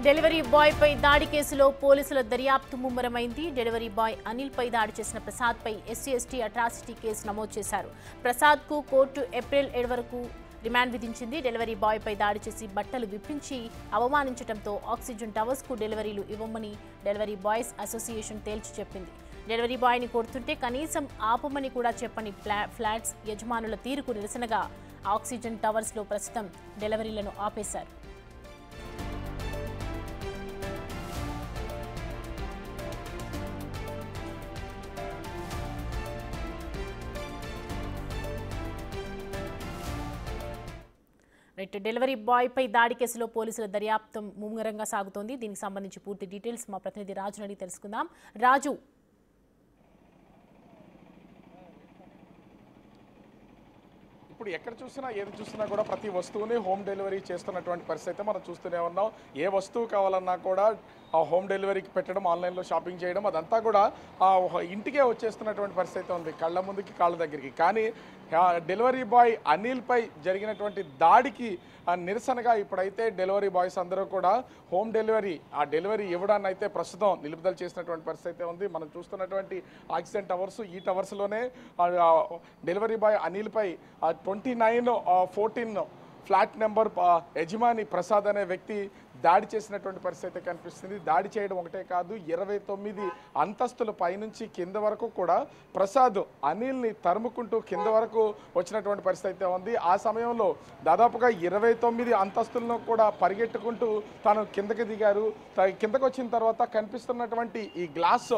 Delivery boy పై దాడి కేసులో పోలీసుల దర్యాప్తు ముమ్మరమైంది. డెలివరీ బాయ్ అనిల్ పై దాడి చేసిన ప్రసాద్ పై ఎస్సీ/ఎస్టీ అట్రాసిటీ కేసు నమోదు చేశారు. ప్రసాద్ కు కోర్టు ఏప్రిల్ 7 వరకు రిమాండ్ విధించింది. డెలివరీ బాయ్ పై దాడి చేసి బట్టలు విప్పించి అవమానించడంతో ఆక్సిజన్ టవర్స్ కు డెలివరీలు ఇవ్వమని డెలివరీ బాయ్స్ అసోసియేషన్ తేల్చి చెప్పింది. డెలివరీ బాయ్ ని కొడుతుంటే కనీసం ఆపమని కూడా చెప్పని ఫ్లాట్స్ యజమానుల తీరుకు నిరసనగా ఆక్సిజన్ టవర్స్ లో ప్రస్తుతం డెలివరీలను ఆపేశారు. డెలివరీ బాయ్ పై దాడి కేసులో పోలీసుల దర్యాప్తు ముమ్మరంగా సాగుతోంది. దీనికి సంబంధించి పూర్తి డీటెయిల్స్ మా ప్రతినిధి రాజు అడిగి తెలుసుకుందాం. రాజు, ఇప్పుడు ఎక్కడ చూసినా ఏది చూసినా కూడా ప్రతి వస్తువుని హోమ్ డెలివరీ చేస్తున్నటువంటి పరిస్థితి మనం చూస్తూనే ఉన్నాం. ఏ వస్తువు కావాలన్నా కూడా ఆ హోమ్ డెలివరీకి పెట్టడం, ఆన్లైన్లో షాపింగ్ చేయడం, అదంతా కూడా ఇంటికే వచ్చేస్తున్నటువంటి పరిస్థితి ఉంది, కళ్ళ ముందుకి కాళ్ళ దగ్గరికి. కానీ డెలివరీ బాయ్ అనిల్పై జరిగినటువంటి దాడికి నిరసనగా ఇప్పుడైతే డెలివరీ బాయ్స్ అందరూ కూడా హోమ్ డెలివరీ డెలివరీ ఇవ్వడాన్ని అయితే ప్రస్తుతం నిలుపుదల చేసినటువంటి పరిస్థితి ఉంది. మనం చూస్తున్నటువంటి ఆక్సిజన్ టవర్స్, ఈ టవర్స్లోనే డెలివరీ బాయ్ అనిల్పై 2914 ఫ్లాట్ నెంబర్ యజమాని ప్రసాద్ అనే వ్యక్తి దాడి చేసినటువంటి పరిస్థితి కనిపిస్తుంది. దాడి చేయడం ఒకటే కాదు, 29 అంతస్తుల పైనుంచి కింద వరకు కూడా ప్రసాద్ అనిల్ని తరుముకుంటూ కింద వరకు వచ్చినటువంటి పరిస్థితి ఉంది. ఆ సమయంలో దాదాపుగా 29 అంతస్తులను కూడా పరిగెట్టుకుంటూ తాను కిందకి దిగారు. కిందకు వచ్చిన తర్వాత కనిపిస్తున్నటువంటి ఈ గ్లాస్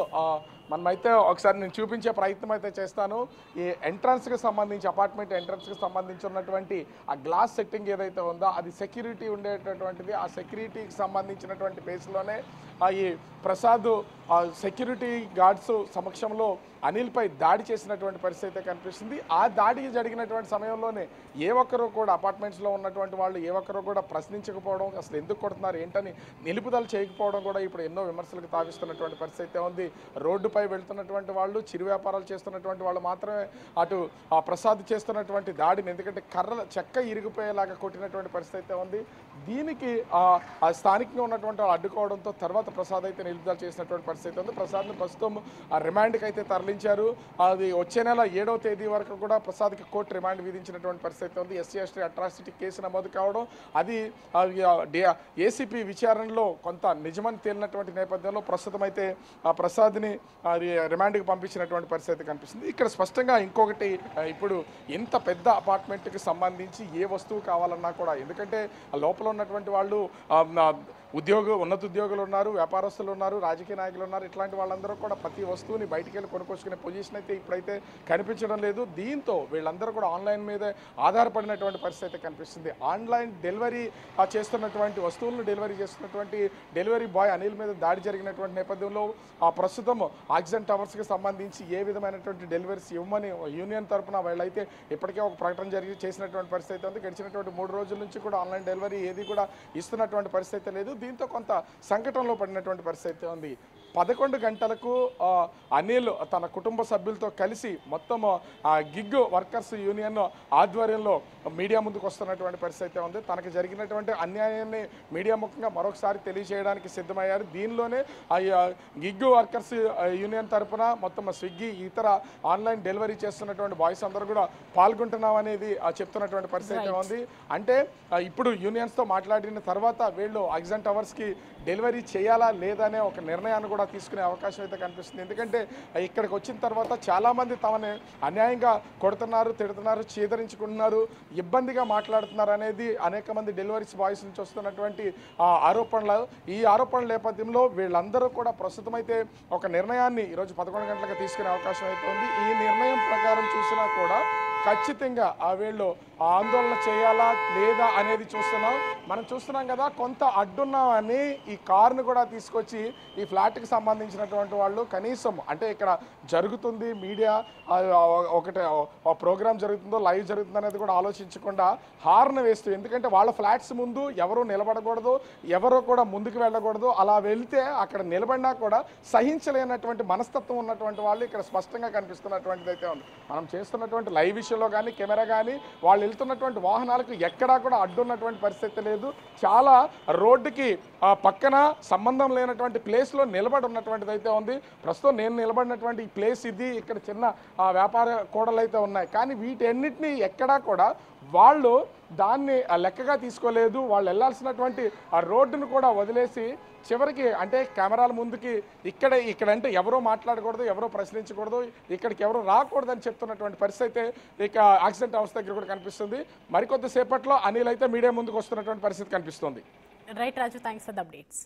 మనమైతే ఒకసారి నేను చూపించే ప్రయత్నం అయితే చేస్తాను. ఈ ఎంట్రన్స్కి సంబంధించి, అపార్ట్మెంట్ ఎంట్రన్స్కి సంబంధించి ఉన్నటువంటి ఆ గ్లాస్ సెట్టింగ్ ఏదైతే ఉందో అది సెక్యూరిటీ ఉండేటటువంటిది. ఆ సెక్యూరిటీకి సంబంధించినటువంటి బేస్లోనే ఈ ప్రసాద్ సెక్యూరిటీ గార్డ్స్ సమక్షంలో అనిల్పై దాడి చేసినటువంటి పరిస్థితి కనిపిస్తుంది. ఆ దాడికి జరిగినటువంటి సమయంలోనే ఏ ఒక్కరూ కూడా అపార్ట్మెంట్స్లో ఉన్నటువంటి వాళ్ళు ఏ ఒక్కరూ కూడా ప్రశ్నించకపోవడం, అసలు ఎందుకు కొడుతున్నారు ఏంటని నిలుపుదల చేయకపోవడం కూడా ఇప్పుడు ఎన్నో విమర్శలకు తావిస్తున్నటువంటి పరిస్థితి ఉంది. రోడ్డుపై వెళ్తున్నటువంటి వాళ్ళు, చిరు వ్యాపారాలు చేస్తున్నటువంటి వాళ్ళు మాత్రమే అటు ఆ ప్రసాద్ చేస్తున్నటువంటి దాడిని, ఎందుకంటే చెక్క ఇరిగిపోయేలాగా కొట్టినటువంటి పరిస్థితి ఉంది. దీనికి ఆ స్థానికంగా ఉన్నటువంటి వాళ్ళు అడ్డుకోవడంతో తర్వాత ప్రసాద్ అయితే నిలుపుదల చేసినటువంటి పరిస్థితి ఉంది. ప్రసాద్ను ప్రస్తుతం ఆ రిమాండ్కి అయితే తరలించారు. అది వచ్చే నెల 7వ తేదీ వరకు కూడా ప్రసాద్కి కోర్టు రిమాండ్ విధించినటువంటి పరిస్థితి ఉంది. ఎస్సీ/ఎస్టీ అట్రాసిటీ కేసు నమోదు కావడం, అది ఏసీపీ విచారణలో కొంత నిజమని తేలినటువంటి నేపథ్యంలో ప్రస్తుతం అయితే ఆ ప్రసాద్ని అది రిమాండ్కి పంపించినటువంటి పరిస్థితి కనిపిస్తుంది. ఇక్కడ స్పష్టంగా ఇంకొకటి, ఇప్పుడు ఇంత పెద్ద అపార్ట్మెంట్కి సంబంధించి ఏ వస్తువు కావాలన్నా కూడా, ఎందుకంటే లోపల ఉన్నటువంటి వాళ్ళు ఉన్నత ఉద్యోగులు ఉన్నారు, వ్యాపారస్తులు ఉన్నారు, రాజకీయ నాయకులు ఉన్నారు. ఇట్లాంటి వాళ్ళందరూ కూడా ప్రతి వస్తువుని బయటికి వెళ్ళి కొనుక్కొచ్చుకునే పొజిషన్ అయితే ఇప్పుడైతే కనిపించడం లేదు. దీంతో వీళ్ళందరూ కూడా ఆన్లైన్ మీదే ఆధారపడినటువంటి పరిస్థితి కనిపిస్తుంది. ఆన్లైన్ డెలివరీ చేస్తున్నటువంటి వస్తువులను డెలివరీ చేస్తున్నటువంటి డెలివరీ బాయ్ అనిల్ మీద దాడి జరిగినటువంటి నేపథ్యంలో ప్రస్తుతం ఆక్సిజన్ టవర్స్కి సంబంధించి ఏ విధమైనటువంటి డెలివరీస్ ఇవ్వమని యూనియన్ తరఫున వీళ్ళైతే ఇప్పటికే ఒక ప్రకటన చేసినటువంటి పరిస్థితి ఉంది. గడిచినటువంటి 3 రోజుల నుంచి కూడా ఆన్లైన్ డెలివరీ ఏది కూడా ఇస్తున్నటువంటి పరిస్థితి లేదు. దీంతో కొంత సంకటంలో పడినటువంటి పరిస్థితి ఉంది. 11 గంటలకు అనిల్ తన కుటుంబ సభ్యులతో కలిసి మొత్తం గిగ్ వర్కర్స్ యూనియన్ ఆధ్వర్యంలో మీడియా ముందుకు వస్తున్నటువంటి పరిస్థితి ఉంది. తనకు జరిగినటువంటి అన్యాయాన్ని మీడియా ముఖంగా మరొకసారి తెలియజేయడానికి సిద్ధమయ్యారు. దీనిలోనే గిగ్ వర్కర్స్ యూనియన్ తరఫున మొత్తం స్విగ్గీ, ఇతర ఆన్లైన్ డెలివరీ చేస్తున్నటువంటి బాయ్స్ అందరూ కూడా పాల్గొంటున్నాం అనేది చెప్తున్నటువంటి పరిస్థితి ఉంది. అంటే ఇప్పుడు యూనియన్స్తో మాట్లాడిన తర్వాత వీళ్ళు ఆక్సిజన్ టవర్స్కి డెలివరీ చేయాలా లేదా అనే ఒక నిర్ణయాన్ని కూడా తీసుకునే అవకాశం అయితే కనిపిస్తుంది. ఎందుకంటే ఇక్కడికి వచ్చిన తర్వాత చాలామంది తమని అన్యాయంగా కొడుతున్నారు, తిడుతున్నారు, చీదరించుకుంటున్నారు, ఇబ్బందిగా మాట్లాడుతున్నారు అనేది అనేక మంది డెలివరీస్ బాయ్స్ నుంచి వస్తున్నటువంటి ఆరోపణలు. ఈ ఆరోపణల నేపథ్యంలో వీళ్ళందరూ కూడా ప్రస్తుతం అయితే ఒక నిర్ణయాన్ని ఈరోజు 11 గంటలకు తీసుకునే అవకాశం అయితే ఉంది. ఈ నిర్ణయం ప్రకారం చూసినా కూడా ఖచ్చితంగా వీళ్ళు ఆందోళన చేయాలా లేదా అనేది మనం చూస్తున్నాం కదా. కొంత అడ్డున్నామని ఈ కారును కూడా తీసుకొచ్చి ఈ ఫ్లాట్కి సంబంధించినటువంటి వాళ్ళు కనీసం, అంటే ఇక్కడ జరుగుతుంది మీడియా ఒకటే ప్రోగ్రామ్ జరుగుతుందో లైవ్ జరుగుతుందో అనేది కూడా ఆలోచించకుండా హార్న్ వేస్తూ, ఎందుకంటే వాళ్ళ ఫ్లాట్స్ ముందు ఎవరు నిలబడకూడదు, ఎవరు కూడా ముందుకు వెళ్ళకూడదు. అలా వెళ్తే అక్కడ నిలబడినా కూడా సహించలేనటువంటి మనస్తత్వం ఉన్నటువంటి వాళ్ళు ఇక్కడ స్పష్టంగా కనిపిస్తున్నటువంటిది అయితే ఉంది. మనం చేస్తున్నటువంటి లైవ్ విషయం విషయంలో కానీ కెమెరా కానీ వాళ్ళు వెళ్తున్నటువంటి వాహనాలకు ఎక్కడా కూడా అడ్డున్నటువంటి పరిస్థితి లేదు. చాలా రోడ్డుకి పక్కన సంబంధం లేనటువంటి ప్లేస్లో నిలబడి ఉన్నటువంటిది అయితే ఉంది. ప్రస్తుతం నేను నిలబడినటువంటి ఈ ప్లేస్ ఇది. ఇక్కడ చిన్న వ్యాపార కూడలు అయితే ఉన్నాయి. కానీ వీటన్నిటిని ఎక్కడా కూడా వాళ్ళు దాన్ని లెక్కగా తీసుకోలేదు. వాళ్ళు వెళ్ళాల్సినటువంటి ఆ రోడ్డును కూడా వదిలేసి చివరికి అంటే కెమెరాల ముందుకి ఇక్కడంటే ఎవరో మాట్లాడకూడదు, ఎవరో ప్రశ్నించకూడదు, ఇక్కడికి ఎవరో రాకూడదని చెప్తున్నటువంటి పరిస్థితి అయితే ఇక యాక్సిడెంట్ హౌస్ దగ్గర కూడా కనిపిస్తుంది. మరికొద్ది సేపట్లో అనిల్ అయితే మీడియా ముందుకు వస్తున్నటువంటి పరిస్థితి కనిపిస్తుంది. Right Raju, thanks for the updates.